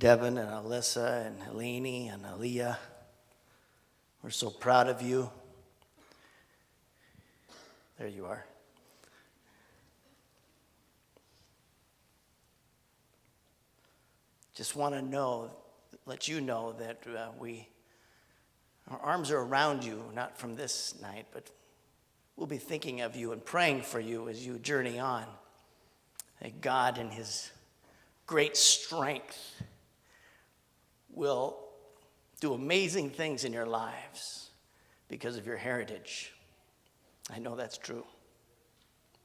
Devin and Alyssa and Helene and Aaliyah. We're so proud of you. There you are. Just want to let you know that our arms are around you, not from this night, but we'll be thinking of you and praying for you as you journey on. That God in his great strength will do amazing things in your lives because of your heritage. I know that's true.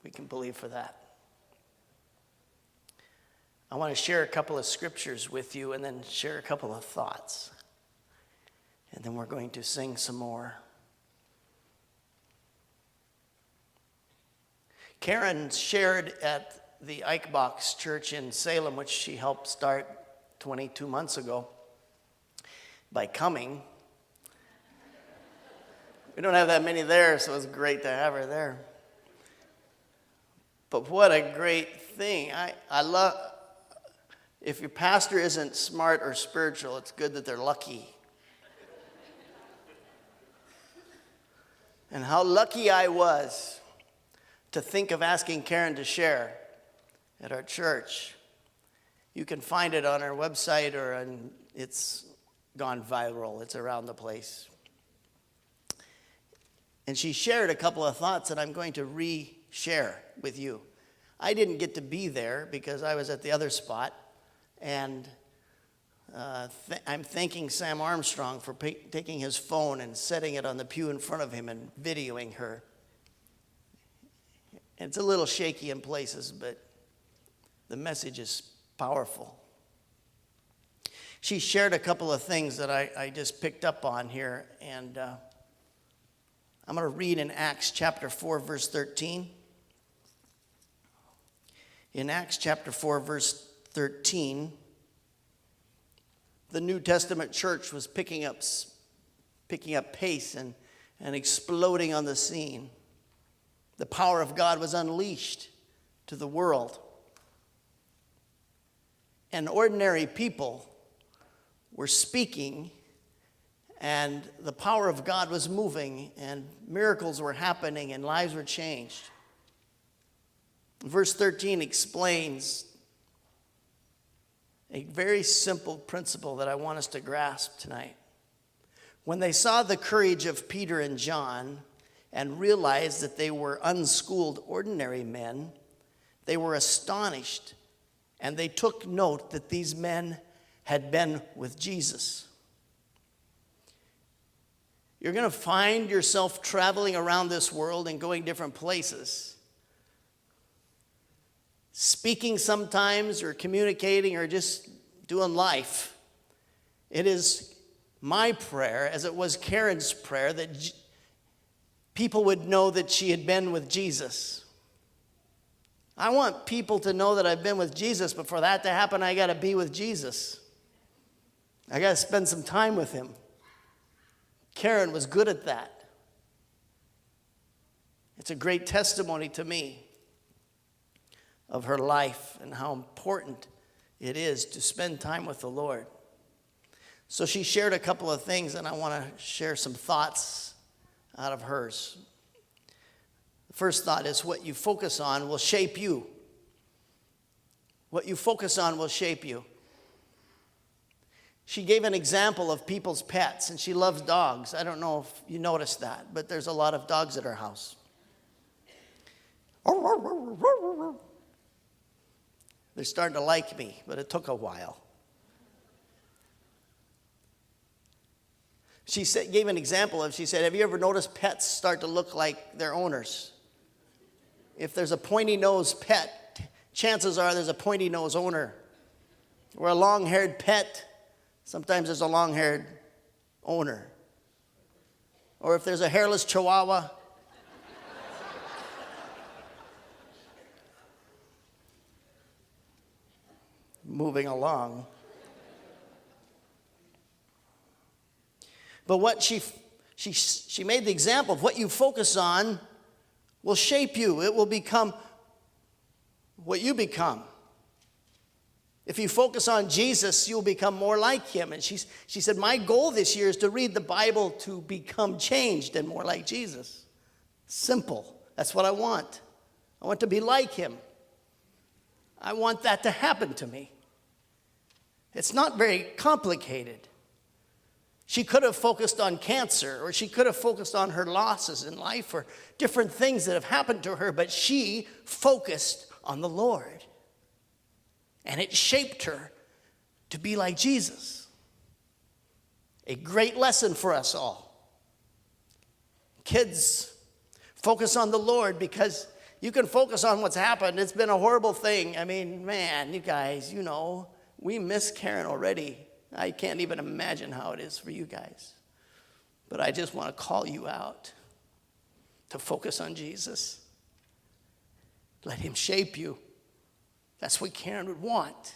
We can believe for that. I want to share a couple of scriptures with you and then share a couple of thoughts. And then we're going to sing some more. Karen shared at the Eichbach's church in Salem, which she helped start 22 months ago, by coming. We don't have that many there, so it's great to have her there. But what a great thing. I love, if your pastor isn't smart or spiritual, it's good that they're lucky. And how lucky I was to think of asking Karen to share at our church. You can find it on our website it's gone viral. It's around the place. And she shared a couple of thoughts that I'm going to re-share with you. I didn't get to be there because I was at the other spot. And I'm thanking Sam Armstrong for taking his phone and setting it on the pew in front of him and videoing her. It's a little shaky in places, but the message is powerful. She shared a couple of things that I just picked up on here, and I'm going to read in Acts chapter 4, verse 13. In Acts chapter 4, verse 13, the New Testament church was picking up pace and exploding on the scene. The power of God was unleashed to the world. And ordinary people were speaking, and the power of God was moving, and miracles were happening, and lives were changed. Verse 13 explains a very simple principle that I want us to grasp tonight. When they saw the courage of Peter and John and realized that they were unschooled, ordinary men, they were astonished, and they took note that these men had been with Jesus. You're going to find yourself traveling around this world and going different places, speaking sometimes or communicating or just doing life. It is my prayer, as it was Karen's prayer, that people would know that she had been with Jesus. I want people to know that I've been with Jesus, but for that to happen, I got to be with Jesus. I got to spend some time with him. Karen was good at that. It's a great testimony to me of her life and how important it is to spend time with the Lord. So she shared a couple of things, and I want to share some thoughts out of hers. The first thought is what you focus on will shape you. What you focus on will shape you. She gave an example of people's pets, and she loves dogs. I don't know if you noticed that, but there's a lot of dogs at her house. They're starting to like me, but it took a while. She gave an example of, she said, have you ever noticed pets start to look like their owners? If there's a pointy-nosed pet, chances are there's a pointy-nosed owner. Or a long-haired pet, sometimes there's a long-haired owner. Or if there's a hairless chihuahua, moving along. But what she made the example of what you focus on will shape you. It will become what you become. If you focus on Jesus, you'll become more like him. And she said, my goal this year is to read the Bible to become changed and more like Jesus. Simple. That's what I want. I want to be like him. I want that to happen to me. It's not very complicated. She could have focused on cancer, or she could have focused on her losses in life, or different things that have happened to her, but she focused on the Lord. And it shaped her to be like Jesus. A great lesson for us all. Kids, focus on the Lord, because you can focus on what's happened. It's been a horrible thing. I mean, man, you guys, we miss Karen already. I can't even imagine how it is for you guys. But I just want to call you out to focus on Jesus. Let him shape you. That's what Karen would want.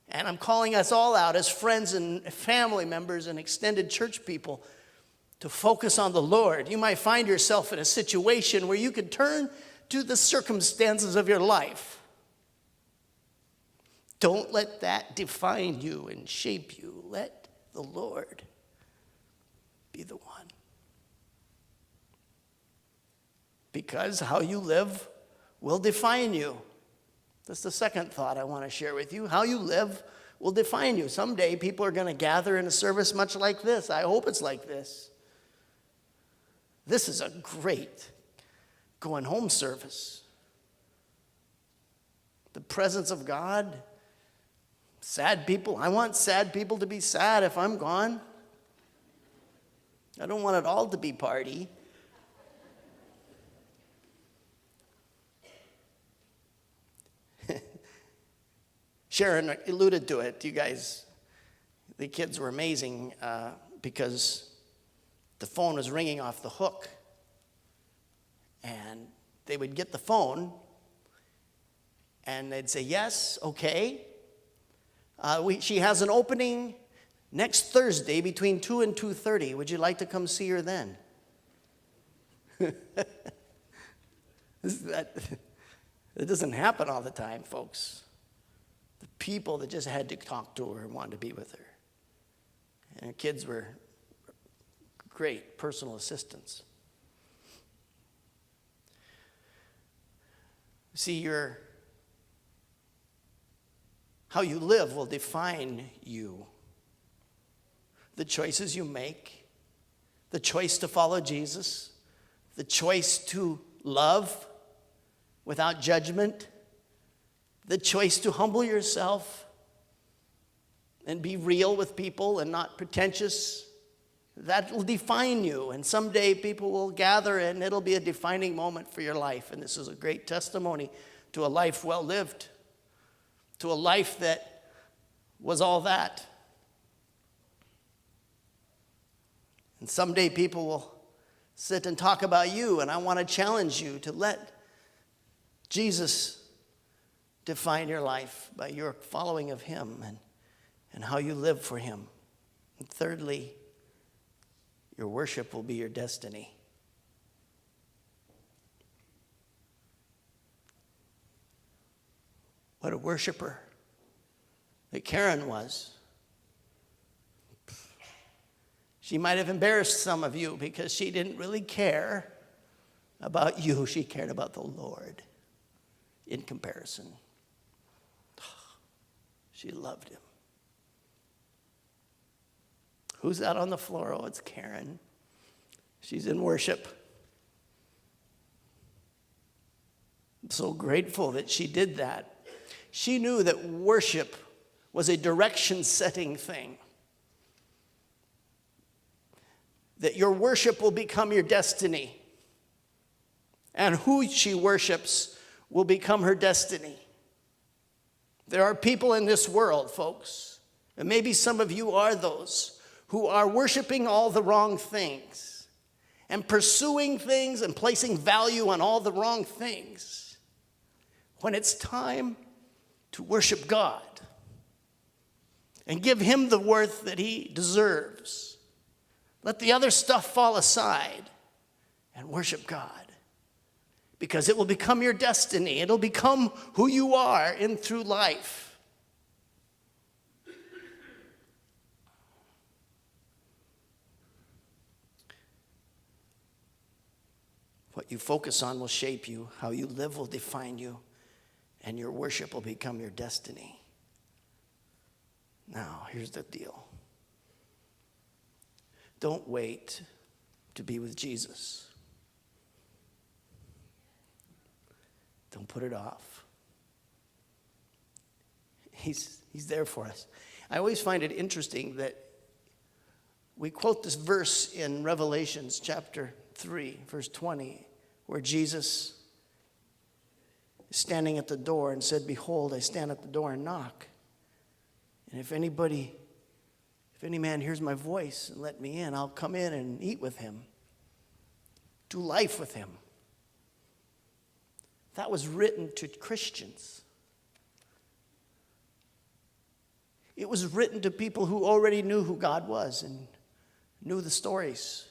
And I'm calling us all out as friends and family members and extended church people to focus on the Lord. You might find yourself in a situation where you could turn to the circumstances of your life. Don't let that define you and shape you. Let the Lord be the one. Because how you live will define you. That's the second thought I want to share with you. How you live will define you. Someday people are going to gather in a service much like this. I hope it's like this. This is a great going home service. The presence of God. Sad people. I want sad people to be sad if I'm gone. I don't want it all to be party. Sharon alluded to it. You guys, the kids were amazing because the phone was ringing off the hook. And they would get the phone and they'd say, yes, okay. She has an opening next Thursday between 2 and 2:30. Would you like to come see her then? That doesn't happen all the time, folks. The people that just had to talk to her and wanted to be with her. And her kids were great personal assistants. See, how you live will define you. The choices you make, the choice to follow Jesus, the choice to love without judgment, the choice to humble yourself and be real with people and not pretentious, that will define you. And someday people will gather and it'll be a defining moment for your life. And this is a great testimony to a life well lived, to a life that was all that. And someday people will sit and talk about you, and I want to challenge you to let Jesus define your life by your following of him and how you live for him. And thirdly, your worship will be your destiny. What a worshiper that Karen was. She might have embarrassed some of you because she didn't really care about you. She cared about the Lord in comparison. She loved him. Who's that on the floor? Oh, it's Karen. She's in worship. I'm so grateful that she did that. She knew that worship was a direction-setting thing. That your worship will become your destiny. And who she worships will become her destiny. There are people in this world, folks, and maybe some of you are those, who are worshiping all the wrong things and pursuing things and placing value on all the wrong things. When it's time to worship God and give him the worth that he deserves, let the other stuff fall aside and worship God. Because it will become your destiny. It'll become who you are in through life. you focus on will shape you, how you live will define you, and your worship will become your destiny. Now, here's the deal. Don't wait to be with Jesus. Don't put it off. He's there for us. I always find it interesting that we quote this verse in Revelations chapter 3, verse 20, where Jesus is standing at the door and said, "Behold, I stand at the door and knock. And if any man hears my voice and let me in, I'll come in and eat with him, do life with him." That was written to Christians. It was written to people who already knew who God was and knew the stories.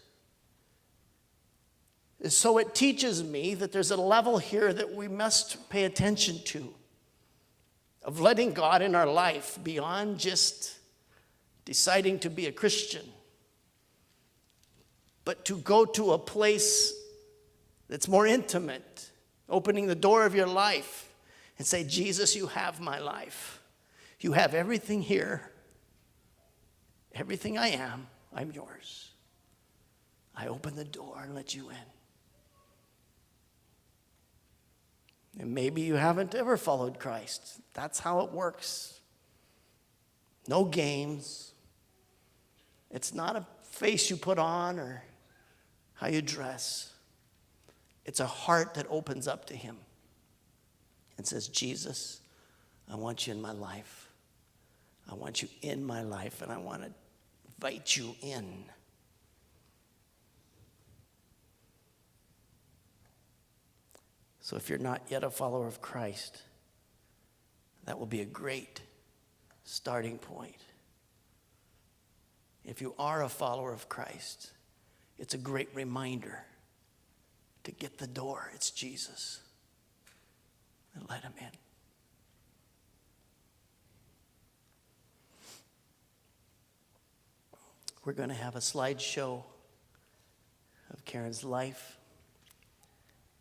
So it teaches me that there's a level here that we must pay attention to, of letting God in our life beyond just deciding to be a Christian, but to go to a place that's more intimate, opening the door of your life and say, "Jesus, you have my life. You have everything here. Everything I am, I'm yours. I open the door and let you in." And maybe you haven't ever followed Christ. That's how it works. No games. It's not a face you put on or how you dress. It's a heart that opens up to him and says, "Jesus, I want you in my life. I want you in my life, and I want to invite you in." So if you're not yet a follower of Christ, that will be a great starting point. If you are a follower of Christ, it's a great reminder to get the door. It's Jesus. And let him in. We're going to have a slideshow of Karen's life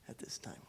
at this time.